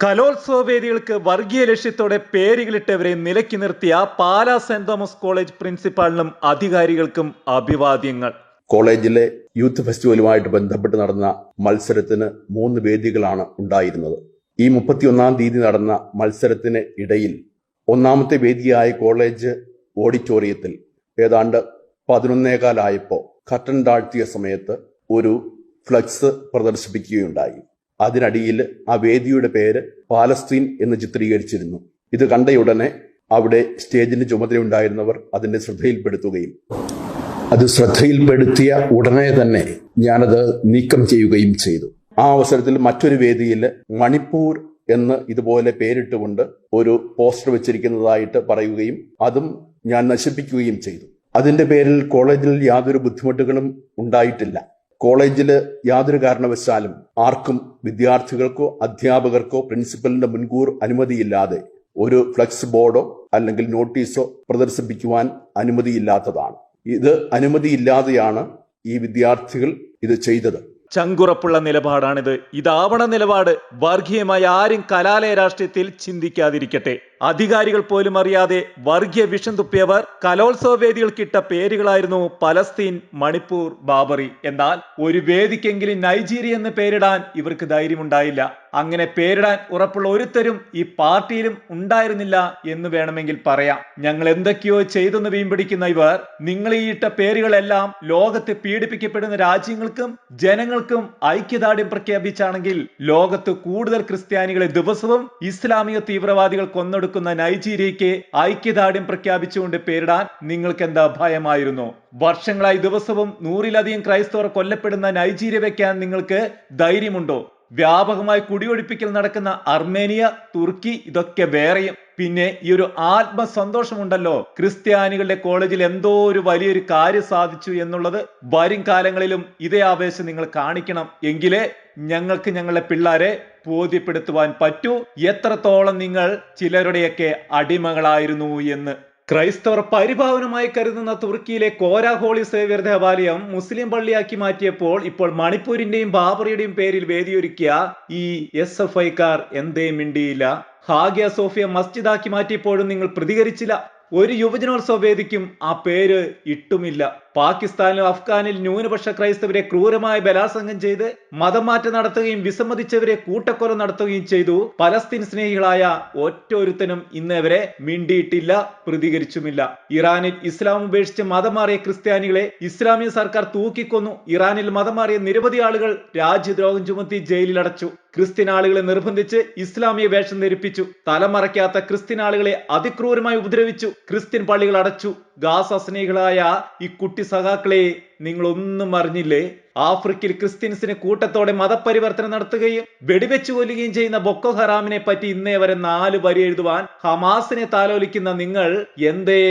കലോത്സവ വേദികൾക്ക് വർഗീയ ലക്ഷ്യത്തോടെ പേരുകളിട്ടവരെ നിലയ്ക്ക് നിർത്തിയ പാലാ സെന്റ് തോമസ് കോളേജ് പ്രിൻസിപ്പാളിനും അധികാരികൾക്കും അഭിവാദ്യങ്ങൾ. കോളേജിലെ യൂത്ത് ഫെസ്റ്റിവലുമായിട്ട് ബന്ധപ്പെട്ട് നടന്ന മത്സരത്തിന് 3 വേദികളാണ് ഉണ്ടായിരുന്നത്. ഈ 31-ാം തീയതി നടന്ന മത്സരത്തിന് ഇടയിൽ ഒന്നാമത്തെ വേദിയായ കോളേജ് ഓഡിറ്റോറിയത്തിൽ ഏതാണ്ട് 11:15 കർട്ടൻ താഴ്ത്തിയ സമയത്ത് ഒരു ഫ്ലക്സ് പ്രദർശിപ്പിക്കുകയുണ്ടായി. അതിനടിയിൽ ആ വേദിയുടെ പേര് പാലസ്തീൻ എന്ന് ചിത്രീകരിച്ചിരുന്നു. ഇത് കണ്ടയുടനെ അവിടെ സ്റ്റേജിന് ചുമതലയുണ്ടായിരുന്നവർ അതിന്റെ ശ്രദ്ധയിൽപ്പെടുത്തുകയും അത് ശ്രദ്ധയിൽപ്പെടുത്തിയ ഉടനെ തന്നെ ഞാനത് നീക്കം ചെയ്യുകയും ചെയ്തു. ആ അവസരത്തിൽ മറ്റൊരു വേദിയിൽ മണിപ്പൂർ എന്ന് ഇതുപോലെ പേരിട്ടുകൊണ്ട് ഒരു പോസ്റ്റർ വെച്ചിരിക്കുന്നതായിട്ട് പറയുകയും അതും ഞാൻ നശിപ്പിക്കുകയും ചെയ്തു. അതിന്റെ പേരിൽ കോളേജിൽ യാതൊരു ബുദ്ധിമുട്ടുകളും ഉണ്ടായിട്ടില്ല. കോളേജിൽ യാതൊരു കാരണവശാലും ആർക്കും വിദ്യാർത്ഥികൾക്കോ അധ്യാപകർക്കോ പ്രിൻസിപ്പലിന്റെ മുൻകൂർ അനുമതിയില്ലാതെ ഒരു ഫ്ലെക്സ് ബോർഡോ അല്ലെങ്കിൽ നോട്ടീസോ പ്രദർശിപ്പിക്കുവാൻ അനുമതിയില്ലാത്തതാണ്. ഇത് അനുമതിയില്ലാതെയാണ് ഈ വിദ്യാർത്ഥികൾ ഇത് ചെയ്തത്. ചങ്കുറപ്പുള്ള നിലപാടാണിത്. ഇതാവണ നിലപാട്. വർഗീയമായി ആരും കലാലയ രാഷ്ട്രീയത്തിൽ ചിന്തിക്കാതിരിക്കട്ടെ. അധികാരികൾ പോലും അറിയാതെ വർഗീയ വിഷം തുപ്പിയവർ കലോത്സവ വേദികൾക്കിട്ട പേരുകളായിരുന്നു പലസ്തീൻ, മണിപ്പൂർ, ബാബറി. എന്നാൽ ഒരു വേദിക്കെങ്കിലും നൈജീരിയ എന്ന് പേരിടാൻ ഇവർക്ക് ധൈര്യമുണ്ടായില്ല. അങ്ങനെ പേരിടാൻ ഉറപ്പുള്ള ഒരുത്തരും ഈ പാർട്ടിയിലും ഉണ്ടായിരുന്നില്ല എന്ന് വേണമെങ്കിൽ പറയാം. ഞങ്ങൾ എന്തൊക്കെയോ ചെയ്തെന്ന് വീമ്പിടിക്കുന്ന ഇവർ നിങ്ങൾ ഈ ഇട്ട പേരുകളെല്ലാം ലോകത്ത് പീഡിപ്പിക്കപ്പെടുന്ന രാജ്യങ്ങൾക്കും ജനങ്ങൾക്കും ഐക്യദാർഢ്യം പ്രഖ്യാപിച്ചാണെങ്കിൽ ലോകത്ത് കൂടുതൽ ക്രിസ്ത്യാനികളെ ദിവസവും ഇസ്ലാമിക തീവ്രവാദികൾ കൊന്നൊടുക്കുന്ന നൈജീരിയയ്ക്ക് ഐക്യദാർഢ്യം പ്രഖ്യാപിച്ചുകൊണ്ട് പേരിടാൻ നിങ്ങൾക്ക് എന്താ ഭയമായിരുന്നു? വർഷങ്ങളായി ദിവസവും 100-ലധികം ക്രൈസ്തവർ കൊല്ലപ്പെടുന്ന നൈജീരിയ വെക്കാൻ നിങ്ങൾക്ക് ധൈര്യമുണ്ടോ? വ്യാപകമായി കുടിയൊഴിപ്പിക്കൽ നടക്കുന്ന അർമേനിയ, തുർക്കി, ഇതൊക്കെ വേറെയും. പിന്നെ ഈ ഒരു ആത്മസന്തോഷമുണ്ടല്ലോ, ക്രിസ്ത്യാനികളുടെ കോളേജിൽ എന്തോ ഒരു വലിയൊരു കാര്യം സാധിച്ചു എന്നുള്ളത്. വരും കാലങ്ങളിലും ഇതേ ആവേശം നിങ്ങൾ കാണിക്കണം. എങ്കിലേ ഞങ്ങൾക്ക് ഞങ്ങളുടെ പിള്ളേരെ ബോധ്യപ്പെടുത്തുവാൻ പറ്റൂ എത്രത്തോളം നിങ്ങൾ ചിലരുടെയൊക്കെ അടിമകളായിരുന്നു എന്ന്. ക്രൈസ്തവർ പരിഭാവനമായി കരുതുന്ന തുർക്കിയിലെ കോര ഹോളി സേവ്യർ ദേവാലയം മുസ്ലിം പള്ളിയാക്കി മാറ്റിയപ്പോൾ ഇപ്പോൾ മണിപ്പൂരിന്റെയും ബാബറിയുടെയും പേരിൽ വേദിയൊരുക്കിയ ഈ SFIക്കാർ എന്തേ മിണ്ടിയില്ല? ഹാഗിയ സോഫിയ മസ്ജിദാക്കി മാറ്റിയപ്പോഴും നിങ്ങൾ പ്രതികരിച്ചില്ല. ഒരു യുവജനോത്സവ വേദിക്കും ആ പേര് ഇട്ടുമില്ല. പാകിസ്ഥാനിലും അഫ്ഗാനിൽ ന്യൂനപക്ഷ ക്രൈസ്തവരെ ക്രൂരമായ ബലാത്സംഗം ചെയ്ത് മതമാറ്റം നടത്തുകയും വിസമ്മതിച്ചവരെ കൂട്ടക്കൊല നടത്തുകയും ചെയ്തു. പലസ്തീൻ സ്നേഹികളായ ഒറ്റൊരുത്തനും ഇന്നേവരെ മിണ്ടിയിട്ടില്ല, പ്രതികരിച്ചുമില്ല. ഇറാനിൽ ഇസ്ലാം ഉപേക്ഷിച്ച് മതം മാറിയ ക്രിസ്ത്യാനികളെ ഇസ്ലാമിക സർക്കാർ തൂക്കിക്കൊന്നു. ഇറാനിൽ മതം മാറിയ നിരവധി ആളുകൾ രാജ്യദ്രോഹം ചുമത്തി ജയിലിലടച്ചു. ക്രിസ്ത്യൻ ആളുകളെ നിർബന്ധിച്ച് ഇസ്ലാമിക വേഷം ധരിപ്പിച്ചു. തലമറയ്ക്കാത്ത ക്രിസ്ത്യൻ ആളുകളെ അതിക്രൂരമായി ഉപദ്രവിച്ചു. ക്രിസ്ത്യൻ പള്ളികൾ അടച്ചു. ഗാസ സ്നേഹികളായ ഈ കുട്ടി സഖാക്കളെ നിങ്ങളൊന്നും അറിഞ്ഞില്ലേ? ആഫ്രിക്കയിൽ ക്രിസ്ത്യൻസിന് കൂട്ടത്തോടെ മതപരിവർത്തനം നടത്തുകയും വെടിവെച്ചു കൊല്ലുകയും ചെയ്യുന്ന ബൊക്കോ ഹറാമിനെ പറ്റി ഇന്നേ വരെ 4 വരി എഴുതുവാൻ ഹമാസിനെ താലോലിക്കുന്ന നിങ്ങൾ എന്തേ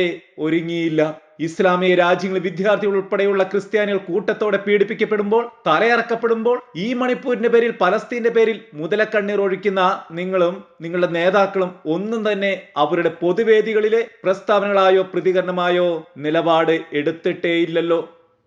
ഒരുങ്ങിയില്ല? ഇസ്ലാമിക രാജ്യങ്ങളിൽ വിദ്യാർത്ഥികൾ ഉൾപ്പെടെയുള്ള ക്രിസ്ത്യാനികൾ കൂട്ടത്തോടെ പീഡിപ്പിക്കപ്പെടുമ്പോൾ, തലയറക്കപ്പെടുമ്പോൾ, ഈ മണിപ്പൂരിന്റെ പേരിൽ പലസ്തീന്റെ പേരിൽ മുതലക്കണ്ണീർ ഒഴിക്കുന്ന നിങ്ങളും നിങ്ങളുടെ നേതാക്കളും ഒന്നും തന്നെ അവരുടെ പൊതുവേദികളിലെ പ്രസ്താവനകളായോ പ്രതികരണമായോ നിലപാട് എടുത്തിട്ടേയില്ലല്ലോ.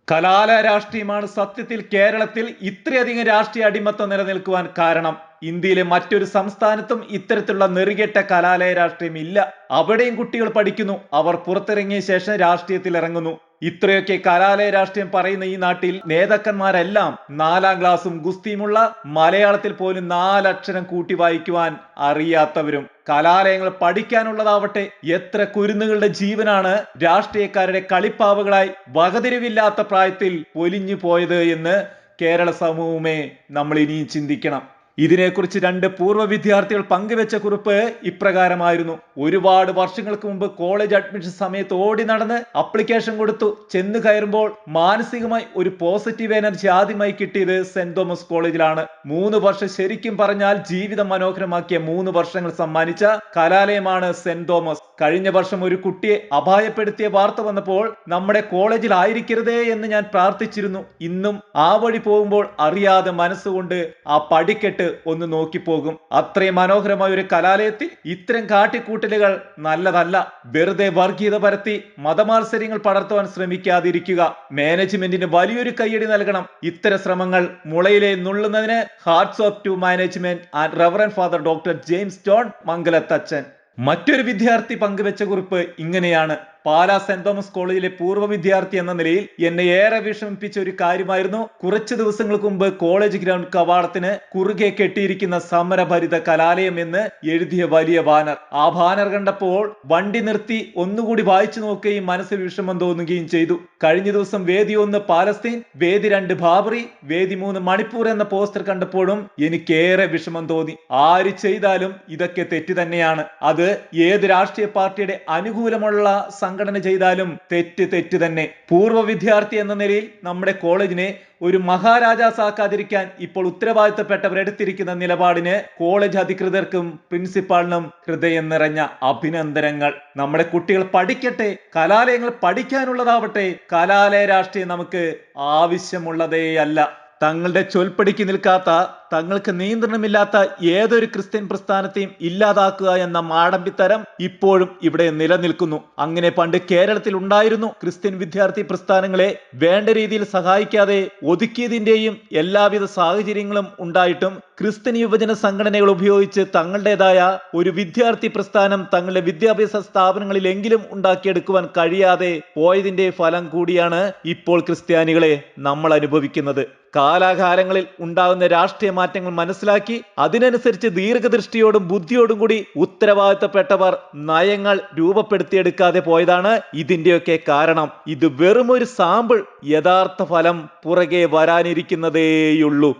കലാലയ രാഷ്ട്രീയമാണ് സത്യത്തിൽ കേരളത്തിൽ ഇത്രയധികം രാഷ്ട്രീയ അടിമത്തം നിലനിൽക്കുവാൻ കാരണം. ഇന്ത്യയിലെ മറ്റൊരു സംസ്ഥാനത്തും ഇത്തരത്തിലുള്ള നെറികെട്ട കലാലയ രാഷ്ട്രീയം ഇല്ല. അവിടെയും കുട്ടികൾ പഠിക്കുന്നു, അവർ പുറത്തിറങ്ങിയ ശേഷം രാഷ്ട്രീയത്തിൽ ഇറങ്ങുന്നു. ഇത്രയൊക്കെ കലാലയ രാഷ്ട്രീയം പറയുന്ന ഈ നാട്ടിൽ നേതാക്കന്മാരെല്ലാം 4-ാം ക്ലാസും ഗുസ്തിയുമുള്ള, മലയാളത്തിൽ പോലും 4 അക്ഷരം കൂട്ടി വായിക്കുവാൻ അറിയാത്തവരും. കലാലയങ്ങൾ പഠിക്കാനുള്ളതാവട്ടെ എത്ര കുരുന്നുകളുടെ ജീവനാണ് രാഷ്ട്രീയക്കാരുടെ കളിപ്പാവകളായി വകതിരിവില്ലാത്ത പ്രായത്തിൽ പൊലിഞ്ഞു പോയത് എന്ന് കേരള സമൂഹമേ നമ്മൾ ഇനിയും ചിന്തിക്കണം. ഇതിനെക്കുറിച്ച് 2 പൂർവ്വ വിദ്യാർത്ഥികൾ പങ്കുവെച്ച കുറിപ്പ് ഇപ്രകാരമായിരുന്നു. ഒരുപാട് വർഷങ്ങൾക്ക് മുമ്പ് കോളേജ് അഡ്മിഷൻ സമയത്ത് ഓടി നടന്ന് അപ്ലിക്കേഷൻ കൊടുത്തു. ചെന്ന് കയറുമ്പോൾ മാനസികമായി ഒരു പോസിറ്റീവ് എനർജി ആദ്യമായി കിട്ടിയത് സെന്റ് തോമസ് കോളേജിലാണ്. 3 വർഷം ശരിക്കും പറഞ്ഞാൽ ജീവിതം മനോഹരമാക്കിയ 3 വർഷങ്ങൾ സമ്മാനിച്ച കലാലയമാണ് സെന്റ് തോമസ്. കഴിഞ്ഞ വർഷം ഒരു കുട്ടിയെ അപായപ്പെടുത്തിയ വാർത്ത വന്നപ്പോൾ നമ്മുടെ കോളേജിൽ ആയിരിക്കരുതേ എന്ന് ഞാൻ പ്രാർത്ഥിച്ചിരുന്നു. ഇന്നും ആ വഴി പോകുമ്പോൾ അറിയാതെ മനസ്സുകൊണ്ട് ആ പടിക്കെട്ട് ഒന്ന് നോക്കിപ്പോകും. അത്രയും മനോഹരമായ ഒരു കലാലയത്തിൽ ഇത്തരം കാട്ടിക്കൂട്ടലുകൾ നല്ലതല്ല. വെറുതെ വർഗീയത പരത്തി മതമാത്സര്യങ്ങൾ പടർത്തുവാൻ ശ്രമിക്കാതിരിക്കുക. മാനേജ്മെന്റിന് വലിയൊരു കയ്യടി നൽകണം. ഇത്തരം ശ്രമങ്ങൾ മുളയിലെ നുള്ളുന്നതിന് hats off to management and reverend father doctor James John Mangalathachan. മറ്റൊരു വിദ്യാർത്ഥി പങ്കുവെച്ച കുറിപ്പ് ഇങ്ങനെയാണ്: പാലാ സെന്റ് തോമസ് കോളേജിലെ പൂർവ്വ വിദ്യാർത്ഥി എന്ന നിലയിൽ എന്നെ ഏറെ വിഷമിപ്പിച്ച ഒരു കാര്യമായിരുന്നു കുറച്ചു ദിവസങ്ങൾക്ക് മുമ്പ് കോളേജ് ഗ്രൗണ്ട് കവാടത്തിന് കുറുകെ കെട്ടിയിരിക്കുന്ന സമരഭരിത കലാലയം എന്ന് എഴുതിയ വലിയ ബാനർ. ആ ബാനർ കണ്ടപ്പോൾ വണ്ടി നിർത്തി ഒന്നുകൂടി വായിച്ചു നോക്കുകയും മനസ്സിൽ വിഷമം തോന്നുകയും ചെയ്തു. കഴിഞ്ഞ ദിവസം വേദി 1 പാലസ്തീൻ, വേദി 2 ബാബറി, വേദി 3 മണിപ്പൂർ എന്ന പോസ്റ്റർ കണ്ടപ്പോഴും എനിക്കേറെ വിഷമം തോന്നി. ആര് ചെയ്താലും ഇതൊക്കെ തെറ്റ് തന്നെയാണ്. അത് ഏത് രാഷ്ട്രീയ പാർട്ടിയുടെ അനുകൂലമുള്ള സംഘടന ചെയ്താലും തെറ്റ് തന്നെ. പൂർവ്വ വിദ്യാർത്ഥി എന്ന നിലയിൽ നമ്മുടെ കോളേജിനെ ഒരു മഹാരാജാസാക്കാതിരിക്കാൻ ഇപ്പോൾ ഉത്തരവാദിത്തപ്പെട്ടവർ എടുത്തിരിക്കുന്ന നിലപാടിന് കോളേജ് അധികൃതർക്കും പ്രിൻസിപ്പാളിനും ഹൃദയം നിറഞ്ഞ അഭിനന്ദനങ്ങൾ. നമ്മുടെ കുട്ടികൾ പഠിക്കട്ടെ, കലാലയങ്ങൾ പഠിക്കാനുള്ളതാവട്ടെ. കലാലയ രാഷ്ട്രീയം നമുക്ക് ആവശ്യമുള്ളതേയല്ല. തങ്ങളുടെ ചൊൽപ്പടിക്ക് നിൽക്കാത്ത, തങ്ങൾക്ക് നിയന്ത്രണമില്ലാത്ത ഏതൊരു ക്രിസ്ത്യൻ പ്രസ്ഥാനത്തെയും ഇല്ലാതാക്കുക എന്ന മാടമ്പിത്തരം ഇപ്പോഴും ഇവിടെ നിലനിൽക്കുന്നു. അങ്ങനെ പണ്ട് കേരളത്തിൽ ഉണ്ടായിരുന്നു. ക്രിസ്ത്യൻ വിദ്യാർത്ഥി പ്രസ്ഥാനങ്ങളെ വേണ്ട രീതിയിൽ സഹായിക്കാതെ ഒതുക്കിയതിന്റെയും എല്ലാവിധ സാഹചര്യങ്ങളും ഉണ്ടായിട്ടും ക്രിസ്ത്യൻ യുവജന സംഘടനകൾ ഉപയോഗിച്ച് തങ്ങളുടേതായ ഒരു വിദ്യാർത്ഥി പ്രസ്ഥാനം തങ്ങളുടെ വിദ്യാഭ്യാസ സ്ഥാപനങ്ങളിലെങ്കിലും ഉണ്ടാക്കിയെടുക്കുവാൻ കഴിയാതെ പോയതിന്റെ ഫലം കൂടിയാണ് ഇപ്പോൾ ക്രിസ്ത്യാനികളെ നമ്മൾ അനുഭവിക്കുന്നത്. കാലാകാലങ്ങളിൽ ഉണ്ടാകുന്ന രാഷ്ട്രീയ മാറ്റങ്ങൾ മനസ്സിലാക്കി അതിനനുസരിച്ച് ദീർഘദൃഷ്ടിയോടും ബുദ്ധിയോടും കൂടി ഉത്തരവാദിത്തപ്പെട്ടവർ നയങ്ങൾ രൂപപ്പെടുത്തിയെടുക്കാതെ പോയതാണ് ഇതിന്റെയൊക്കെ കാരണം. ഇത് വെറും ഒരു സാമ്പിൾ. യഥാർത്ഥ ഫലം പുറകെ വരാനിരിക്കുന്നതേയുള്ളൂ.